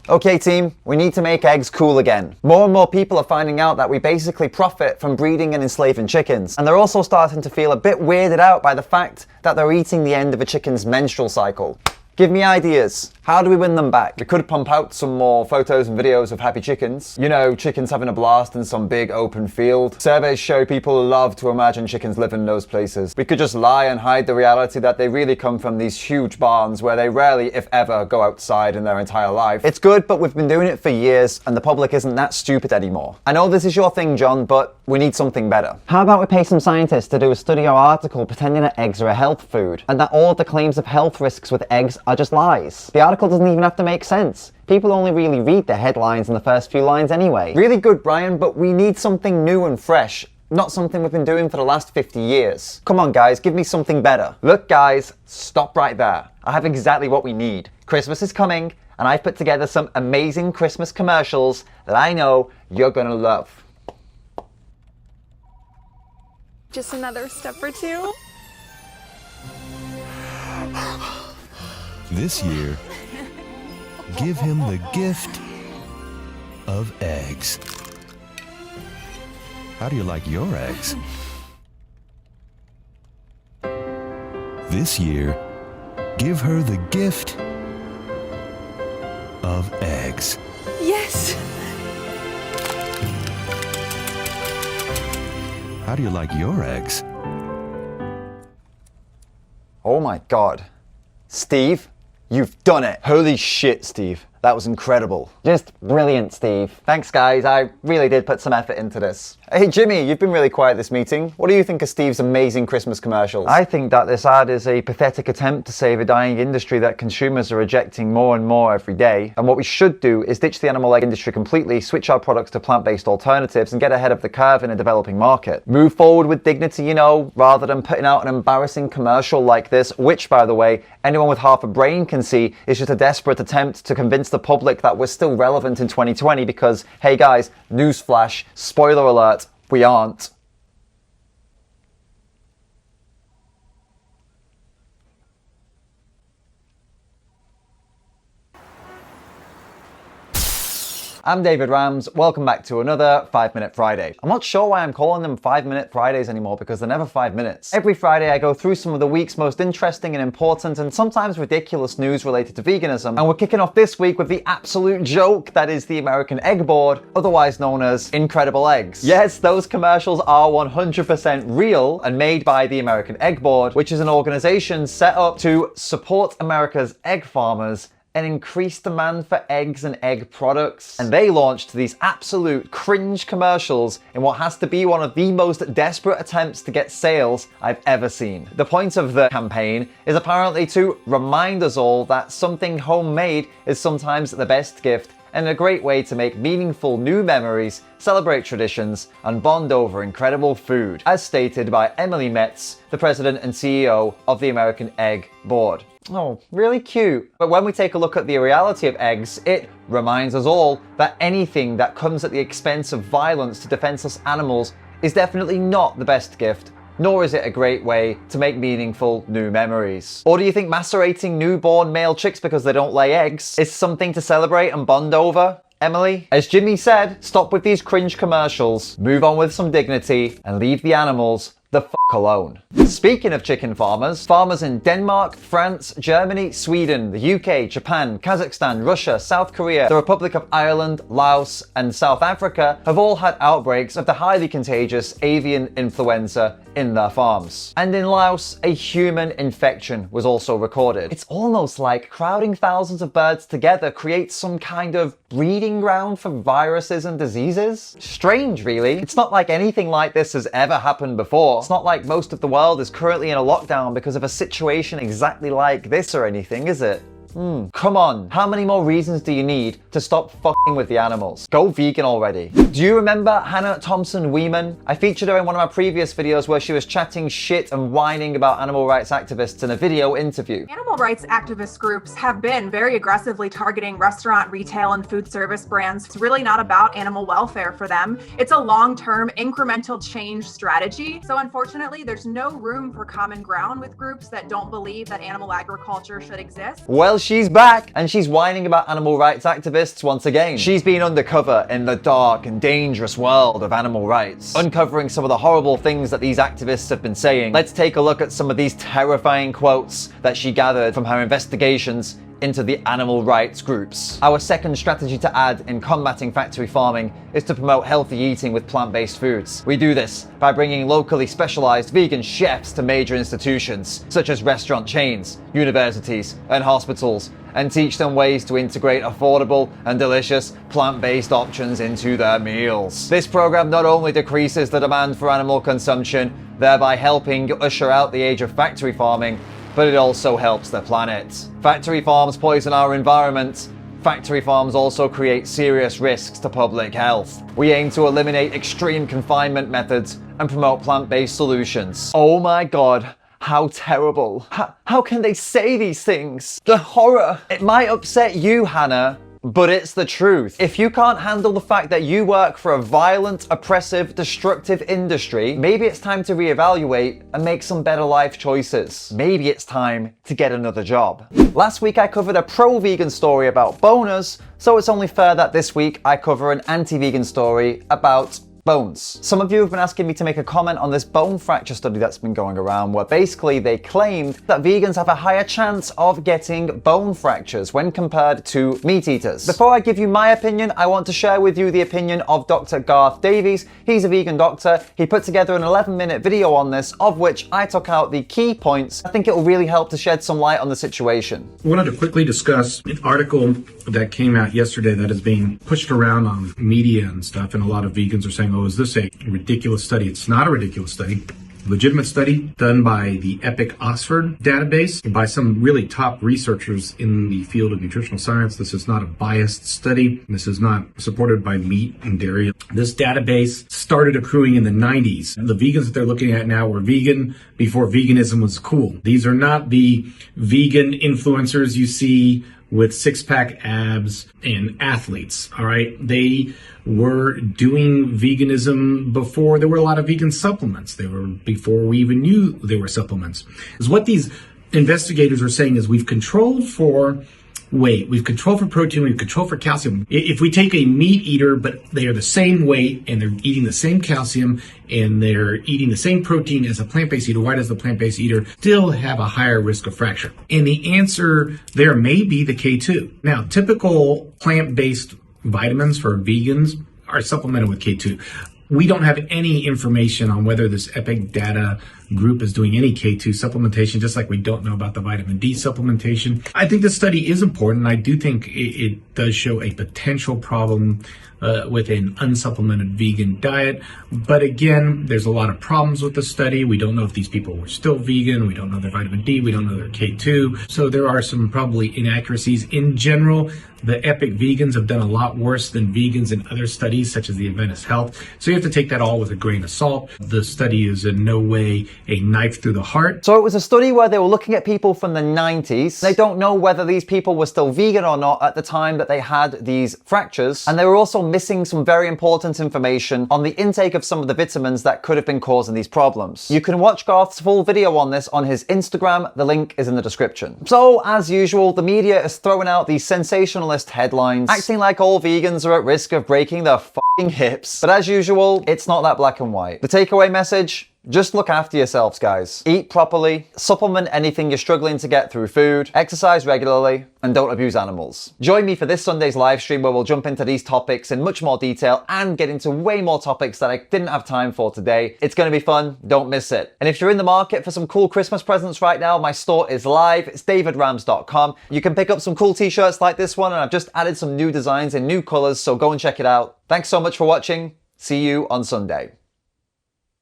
Okay team, we need to make eggs cool again. More and more people are finding out that we basically profit from breeding and enslaving chickens, and they're also starting to feel a bit weirded out by the fact that they're eating the end of a chicken's menstrual cycle. Give me ideas. How do we win them back? We could pump out some more photos and videos of happy chickens. You know, chickens having a blast in some big open field. Surveys show people love to imagine chickens live in those places. We could just lie and hide the reality that they really come from these huge barns where they rarely, if ever, go outside in their entire life. It's good, but we've been doing it for years and the public isn't that stupid anymore. I know this is your thing, John, but we need something better. How about we pay some scientists to do a study or article pretending that eggs are a health food and that all of the claims of health risks with eggs are just lies? The article doesn't even have to make sense. People only really read the headlines and the first few lines anyway. Really good, Brian, but we need something new and fresh. Not something we've been doing for the last 50 years. Come on guys, give me something better. Look guys, stop right there. I have exactly what we need. Christmas is coming and I've put together some amazing Christmas commercials that I know you're gonna love. Just another step or two. This year, give him the gift of eggs. How do you like your eggs? This year, give her the gift of eggs. Yes. How do you like your eggs? Oh my God. Steve, you've done it. Holy shit, Steve. That was incredible. Just brilliant, Steve. Thanks, guys. I really did put some effort into this. Hey, Jimmy, you've been really quiet this meeting. What do you think of Steve's amazing Christmas commercials? I think that this ad is a pathetic attempt to save a dying industry that consumers are rejecting more and more every day. And what we should do is ditch the animal egg industry completely, switch our products to plant-based alternatives, and get ahead of the curve in a developing market. Move forward with dignity, you know, rather than putting out an embarrassing commercial like this, which, by the way, anyone with half a brain can see is just a desperate attempt to convince the public that we're still relevant in 2020 because, hey guys, newsflash, spoiler alert, we aren't. I'm David Rams, welcome back to another 5 Minute Friday. I'm not sure why I'm calling them 5 Minute Fridays anymore because they're never 5 minutes. Every Friday I go through some of the week's most interesting and important and sometimes ridiculous news related to veganism, and we're kicking off this week with the absolute joke that is the American Egg Board, otherwise known as Incredible Eggs. Yes, those commercials are 100% real and made by the American Egg Board, which is an organization set up to support America's egg farmers and increased demand for eggs and egg products. And they launched these absolute cringe commercials in what has to be one of the most desperate attempts to get sales I've ever seen. The point of the campaign is apparently to remind us all that something homemade is sometimes the best gift and a great way to make meaningful new memories, celebrate traditions, and bond over incredible food, as stated by Emily Metz, the president and CEO of the American Egg Board. Oh, really cute. But when we take a look at the reality of eggs, it reminds us all that anything that comes at the expense of violence to defenseless animals is definitely not the best gift, nor is it a great way to make meaningful new memories. Or do you think macerating newborn male chicks because they don't lay eggs is something to celebrate and bond over? Emily? As Jimmy said, stop with these cringe commercials, move on with some dignity, and leave the animals the f*** alone. Speaking of chicken farmers, farmers in Denmark, France, Germany, Sweden, the UK, Japan, Kazakhstan, Russia, South Korea, the Republic of Ireland, Laos, and South Africa have all had outbreaks of the highly contagious avian influenza in their farms. And in Laos, a human infection was also recorded. It's almost like crowding thousands of birds together creates some kind of breeding ground for viruses and diseases. Strange, really. It's not like anything like this has ever happened before. It's not like most of the world is currently in a lockdown because of a situation exactly like this or anything, is it? Come on, how many more reasons do you need to stop fucking with the animals? Go vegan already. Do you remember Hannah Thompson-Weeman? I featured her in one of my previous videos where she was chatting shit and whining about animal rights activists in a video interview. Animal rights activist groups have been very aggressively targeting restaurant, retail, and food service brands. It's really not about animal welfare for them. It's a long-term incremental change strategy. So unfortunately, there's no room for common ground with groups that don't believe that animal agriculture should exist. Well, because she's back and she's whining about animal rights activists once again. She's been undercover in the dark and dangerous world of animal rights, uncovering some of the horrible things that these activists have been saying. Let's take a look at some of these terrifying quotes that she gathered from her investigations into the animal rights groups. Our second strategy to add in combating factory farming is to promote healthy eating with plant-based foods. We do this by bringing locally specialized vegan chefs to major institutions, such as restaurant chains, universities, and hospitals, and teach them ways to integrate affordable and delicious plant-based options into their meals. This program not only decreases the demand for animal consumption, thereby helping usher out the age of factory farming, but it also helps the planet. Factory farms poison our environment. Factory farms also create serious risks to public health. We aim to eliminate extreme confinement methods and promote plant-based solutions. Oh my God. How terrible. How can they say these things? The horror. It might upset you, Hannah, but it's the truth. If you can't handle the fact that you work for a violent, oppressive, destructive industry, maybe it's time to reevaluate and make some better life choices. Maybe it's time to get another job. Last week I covered a pro-vegan story about boners, so it's only fair that this week I cover an anti-vegan story about bones. Some of you have been asking me to make a comment on this bone fracture study that's been going around, where basically they claimed that vegans have a higher chance of getting bone fractures when compared to meat eaters. Before I give you my opinion, I want to share with you the opinion of Dr. Garth Davies. He's a vegan doctor. He put together an 11-minute video on this, of which I took out the key points. I think it will really help to shed some light on the situation. I wanted to quickly discuss an article that came out yesterday that is being pushed around on media and stuff, and a lot of vegans are saying, oh, is this a ridiculous study? It's not a ridiculous study. Legitimate study done by the EPIC Oxford database by some really top researchers in the field of nutritional science. This is not a biased study. This is not supported by meat and dairy. This database started accruing in the 90s. The vegans that they're looking at now were vegan before veganism was cool. These are not the vegan influencers you see with six-pack abs and athletes, all right? They were doing veganism before there were a lot of vegan supplements. They were before we even knew there were supplements. Is what these investigators are saying is we've controlled for weight, we've controlled for protein, we've controlled for calcium. If we take a meat eater, but they are the same weight and they're eating the same calcium and they're eating the same protein as a plant-based eater, why does the plant-based eater still have a higher risk of fracture? And the answer there may be the K2. Now, typical plant-based vitamins for vegans are supplemented with K2. We don't have any information on whether this EPIC data group is doing any K2 supplementation, just like we don't know about the vitamin D supplementation. I think this study is important. I do think it does show a potential problem with an unsupplemented vegan diet. But again, there's a lot of problems with the study. We don't know if these people were still vegan. We don't know their vitamin D. We don't know their K2. So there are some probably inaccuracies. In general, the EPIC vegans have done a lot worse than vegans in other studies, such as the Adventist Health. So you have to take that all with a grain of salt. The study is in no way a knife through the heart. So it was a study where they were looking at people from the 90s. They don't know whether these people were still vegan or not at the time that they had these fractures. And they were also missing some very important information on the intake of some of the vitamins that could have been causing these problems. You can watch Garth's full video on this on his Instagram. The link is in the description. So as usual, the media is throwing out these sensationalist headlines, acting like all vegans are at risk of breaking their f***ing hips. But as usual, it's not that black and white. The takeaway message: just look after yourselves, guys. Eat properly, supplement anything you're struggling to get through food, exercise regularly, and don't abuse animals. Join me for this Sunday's live stream where we'll jump into these topics in much more detail and get into way more topics that I didn't have time for today. It's going to be fun. Don't miss it. And if you're in the market for some cool Christmas presents right now, my store is live. It's davidrams.com. You can pick up some cool t-shirts like this one, and I've just added some new designs in new colors, so go and check it out. Thanks so much for watching. See you on Sunday.